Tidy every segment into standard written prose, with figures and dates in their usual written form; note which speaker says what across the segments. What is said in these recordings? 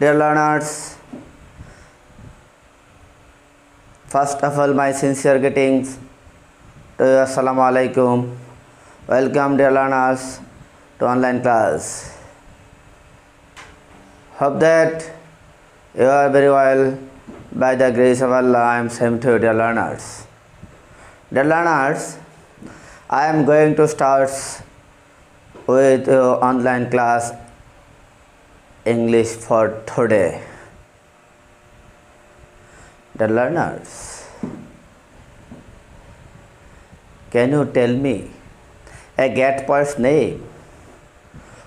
Speaker 1: Dear learners, first of all, my sincere greetings to you. Assalamu alaikum. Welcome, dear learners, to online class. Hope that you are very well. By the grace of Allah, I am same to you, dear learners. Dear learners, I am going to start with online class English for today. The learners, can you tell me a gadfly's name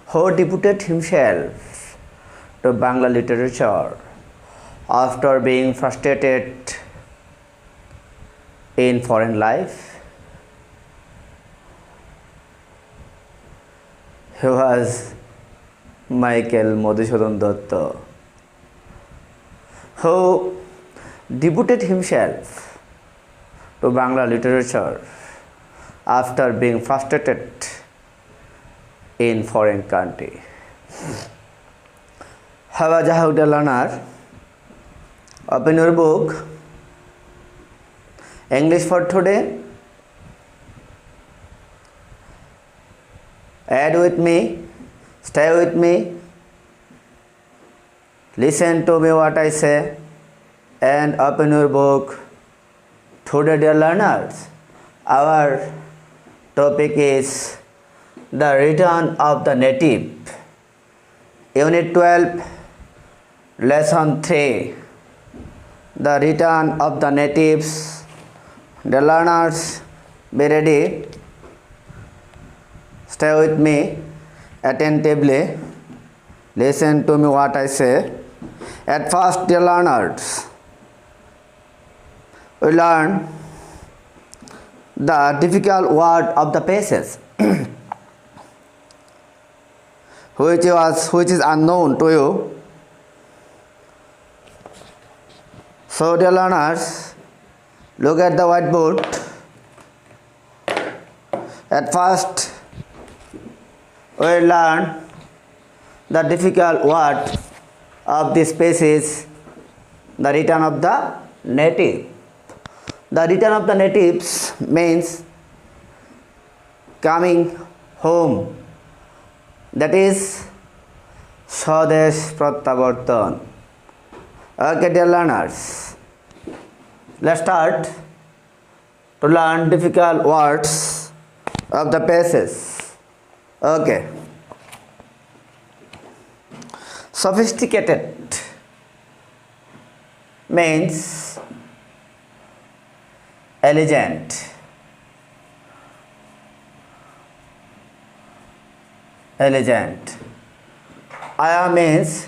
Speaker 1: who devoted himself to Bangla literature after being frustrated in foreign life? He was Michael Madhusudhan Datta, who devoted himself to Bangla literature after being frustrated in foreign country. However, dear learner, open your book English for today. Add with me. Stay with me, listen to me what I say, and open your book. Today, dear learners, our topic is the return of the native. Unit-12, Lesson-3, the return of the natives. Dear learners, be ready. Stay with me attentively, listen to me what I say. At first, dear learners, we learn the difficult word of the passage which is unknown to you. So, dear learners, look at the whiteboard. At first, we learn the difficult word of this passage, the return of the native. The return of the natives means coming home, that is Swadesh Pratyavartan. Okay, dear learners, let's start to learn difficult words of the passage. Okay. Sophisticated means elegant. Elegant. Aya means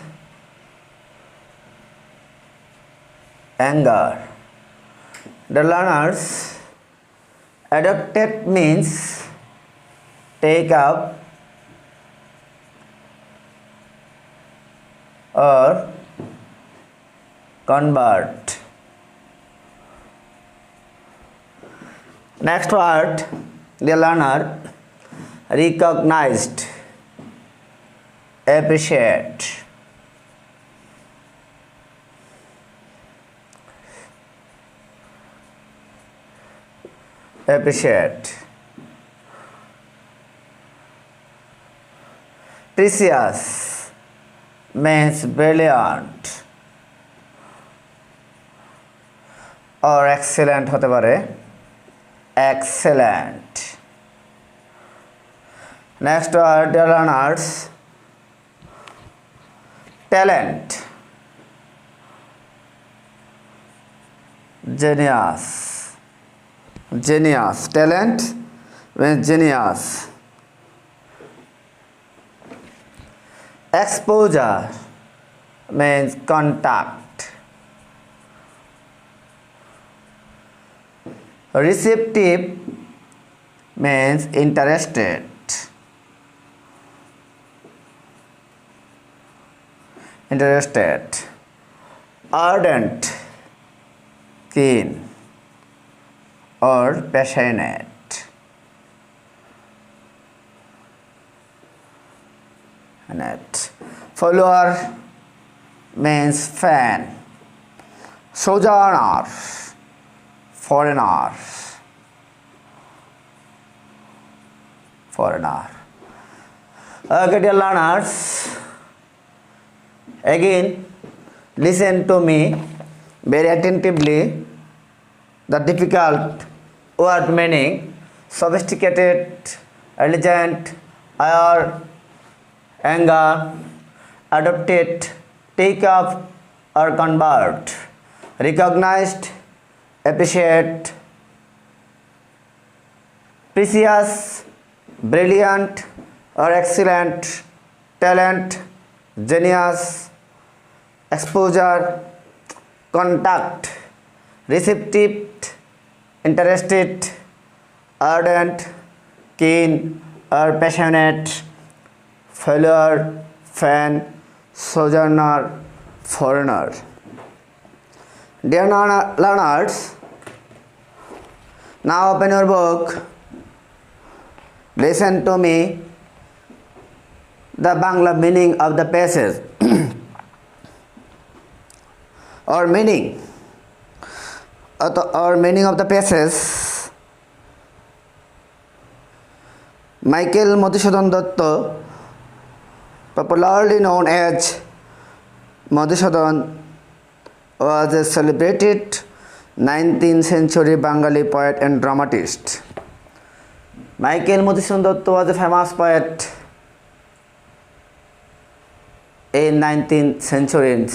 Speaker 1: anger. The learners, adopted means take up or convert. Next word, dear learner, recognized, appreciate. Appreciate. Precious means brilliant or excellent hote pare. Excellent. Next word, dear learners, talent. Genius. Genius. Talent means genius. Exposure means contact. Receptive means interested. Interested. Ardent, keen or passionate. Follower means fan. Sojourner, foreigner. Okay, dear learners, again listen to me very attentively. The difficult word meaning: sophisticated, elegant, air, anger, adopted, take up or convert, recognized, appreciate, precious, brilliant or excellent, talent, genius, exposure, contact, receptive, interested, ardent, keen or passionate, failure, fan, sojourner, foreigner. Dear learners, now open your book. Listen to me the Bangla meaning of the passage or meaning of the passage. Michael Madhusudan Datta, popularly known as Madhusudan, was a celebrated 19th century Bengali poet and dramatist. Michael Madhusudan Datta was a famous poet in 19th century,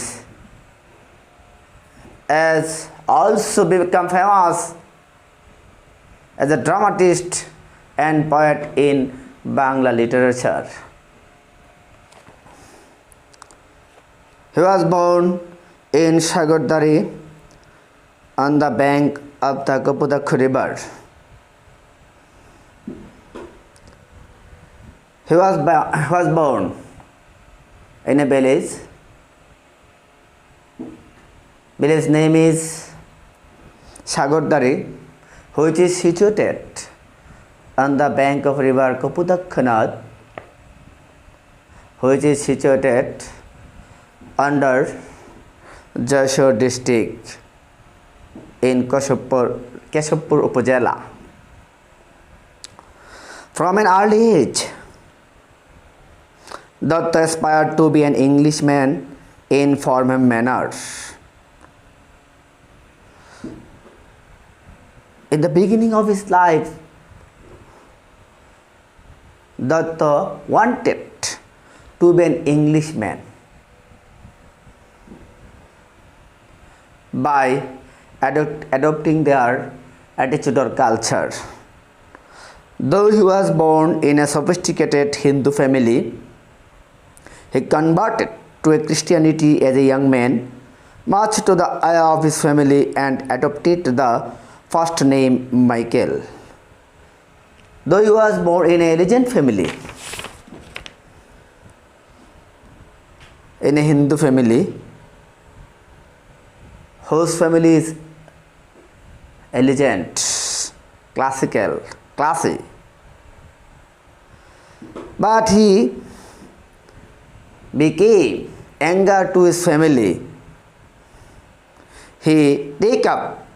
Speaker 1: as also become famous as a dramatist and poet in Bangla literature. He was born in Sagardari on the bank of the Kapudakh river. He was born in a village. Village name is Sagardari, which is situated on the bank of river Kapudakh, which is situated under Jashore district in Keshapur Upazila. From an early age, Datta aspired to be an Englishman in formal manner. In the beginning of his life, Datta wanted to be an Englishman by adopting their attitude or culture. Though he was born in a sophisticated Hindu family, he converted to Christianity as a young man, much to the eye of his family, and adopted the first name Michael. Though he was born in a religious family, in a Hindu family, whose family is elegant, classical, classy, but he became anger to his family. He take up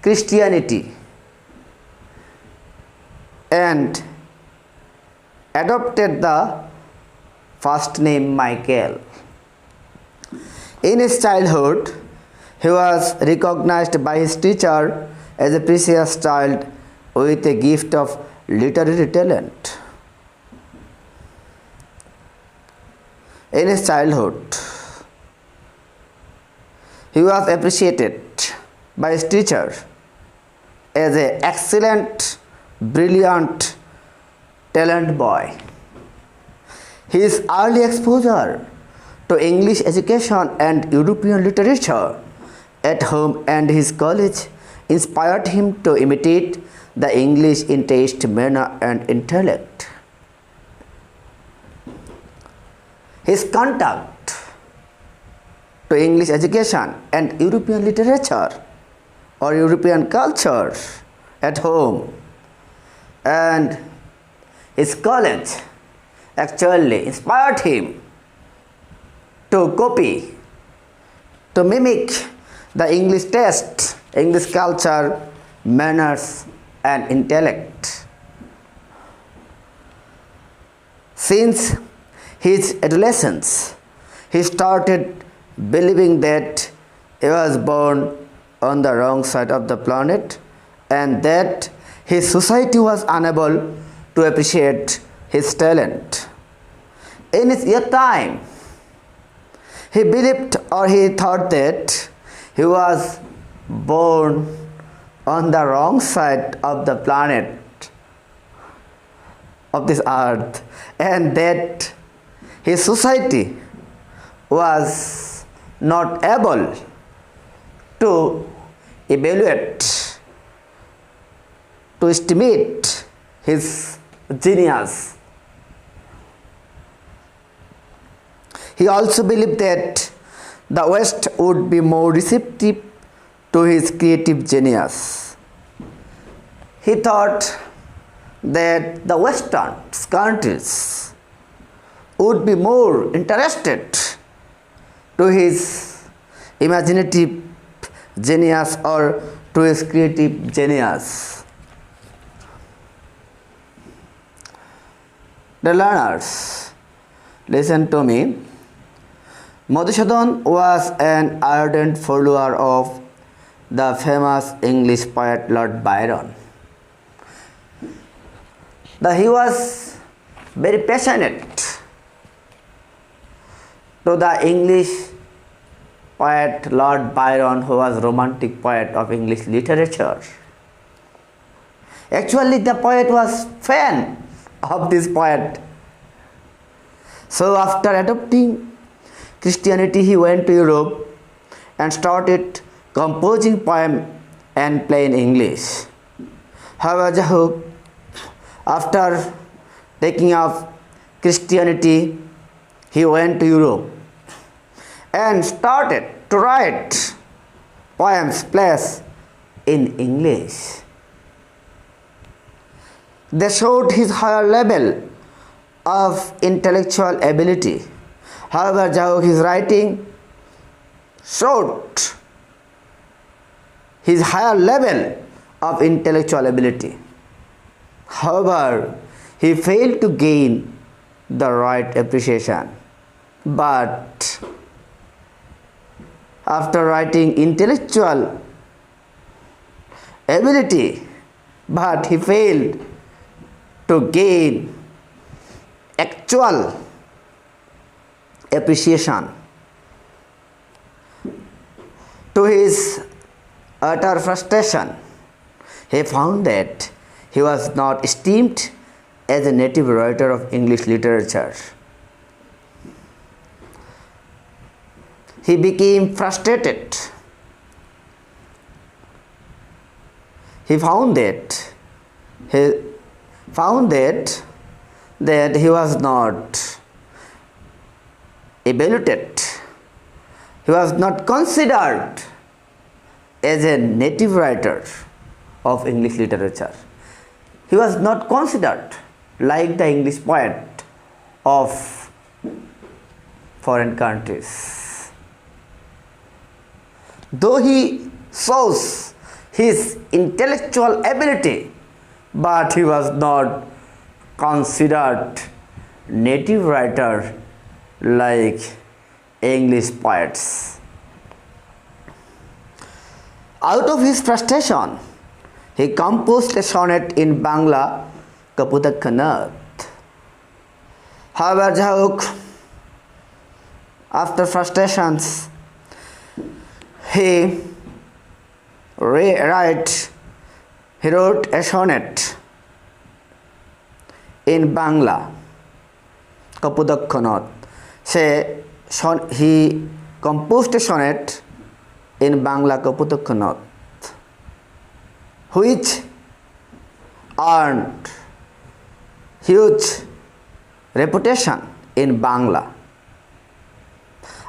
Speaker 1: Christianity and adopted the first name Michael. In his childhood, he was recognized by his teacher as a precious child with a gift of literary talent. In his childhood, he was appreciated by his teacher as an excellent, brilliant, talent boy. His early exposure to English education and European literature at home and his college inspired him to imitate the English in taste, manner, and intellect. His contact to English education and European literature or European culture at home and his college actually inspired him to copy to mimic the English taste, English culture, manners, and intellect. Since his adolescence, he started believing that he was born on the wrong side of the planet and that his society was unable to appreciate his talent. In his young time, he believed or he thought that he was born on the wrong side of the planet of this earth and that his society was not able to evaluate, to estimate his genius. He also believed that the West would be more receptive to his creative genius. He thought that the Western countries would be more interested to his imaginative genius or to his creative genius. The learners, listen to me. Madhusudan was an ardent follower of the famous English poet Lord Byron. He was very passionate to the English poet Lord Byron, who was romantic poet of English literature. Actually, the poet was fan of this poet. So after adopting Christianity, he went to Europe and started composing poems and playing English. However, after taking up Christianity, he went to Europe and started to write poems, plays in English. They showed his higher level of intellectual ability. However, his writing showed his higher level of intellectual ability. However, he failed to gain the right appreciation. But after writing intellectual ability, but he failed to gain actual appreciation. To his utter frustration, he found that he was not esteemed as a native writer of English literature. He became frustrated. He found that he was not evaluated. He was not considered as a native writer of English literature. He was not considered like the English poet of foreign countries. Though he shows his intellectual ability, but he was not considered native writer like English poets. Out of his frustration, he composed a sonnet in Bangla, Kapudakkanat. However, after frustrations, he wrote a sonnet in Bangla, Kapudakkanat. He composed a sonnet in Bangla, Kapudakkanat, which earned huge reputation in Bangla.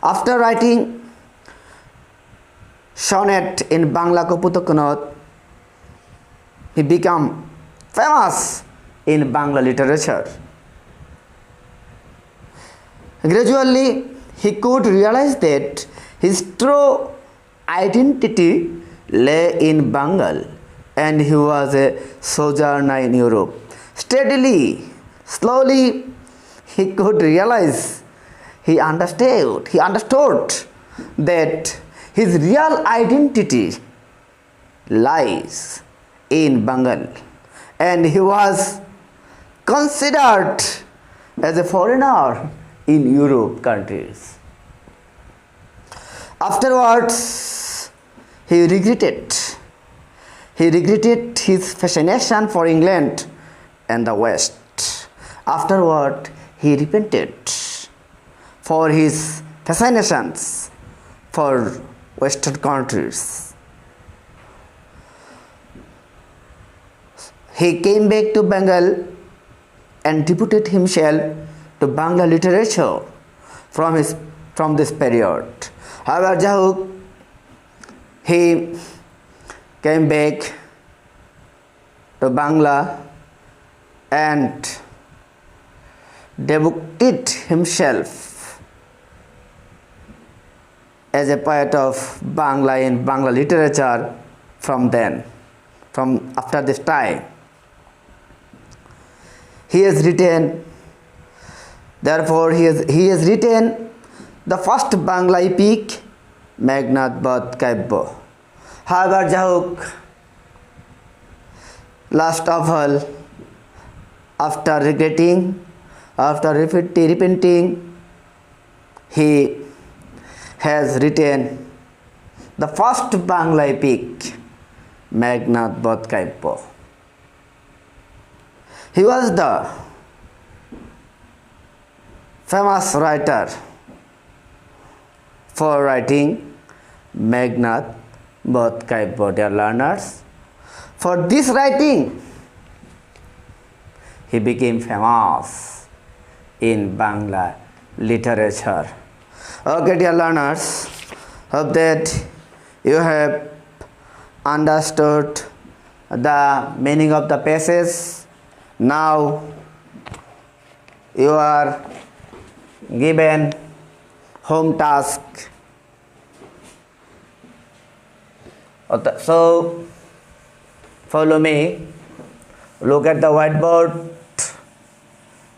Speaker 1: After writing sonnet in Bangla, Kapudakkanat, he became famous in Bangla literature. Gradually, he could realize that His true identity lay in Bengal, and he was a sojourner in Europe. Steadily, slowly, he could realize, he understood that his real identity lies in Bengal, and he was considered as a foreigner in Europe countries. Afterwards, he regretted his fascination for England and the West. Afterward, he repented for his fascinations for Western countries. He came back to Bengal and devoted himself to Bangla literature from this period. However, Jahuk, he came back to Bangla and devoted himself as a poet of Bangla in Bangla literature from after this time. He has written the first Bangla epic, Meghnad Bath Kavya. However, Jahuk, last of all, after repenting, he has written the first Bangla epic, Meghnad Bath Kavya. He was the famous writer for writing Meghnad Bath Kavya, dear learners. For this writing, he became famous in Bangla literature. Okay, dear learners, hope that you have understood the meaning of the passage. Now you are given home task. So follow me, look at the whiteboard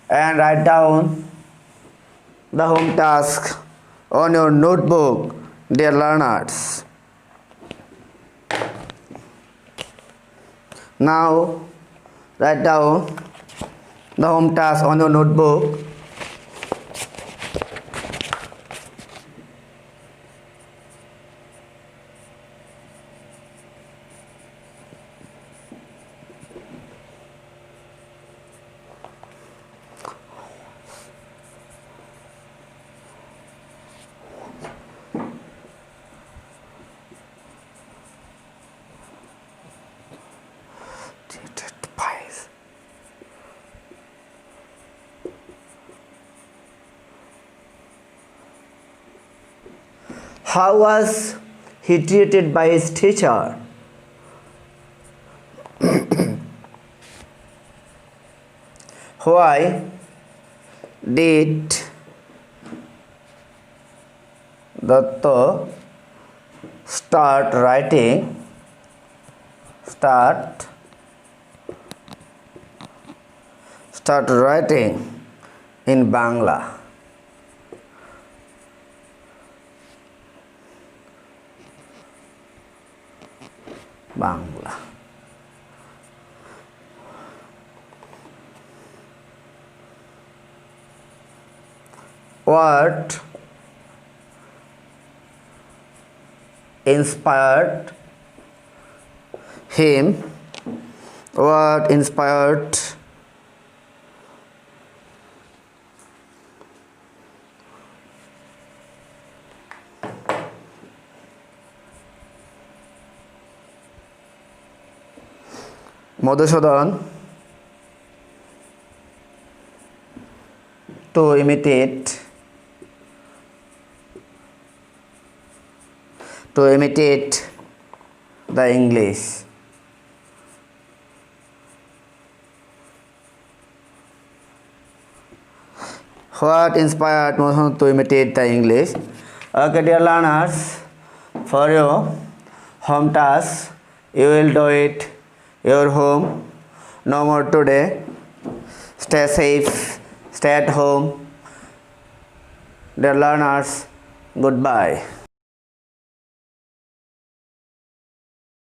Speaker 1: and write down the home task on your notebook, dear learners. Now write down the home task on your notebook. How was he treated by his teacher? Why did Datta start writing in Bangla? What inspired him? What inspired Madhusudan to imitate the English? What inspired Madhusudan to imitate the English? Okay, dear learners, for your home task, you will do it your home. No more today. Stay safe, stay at home. Dear learners, goodbye.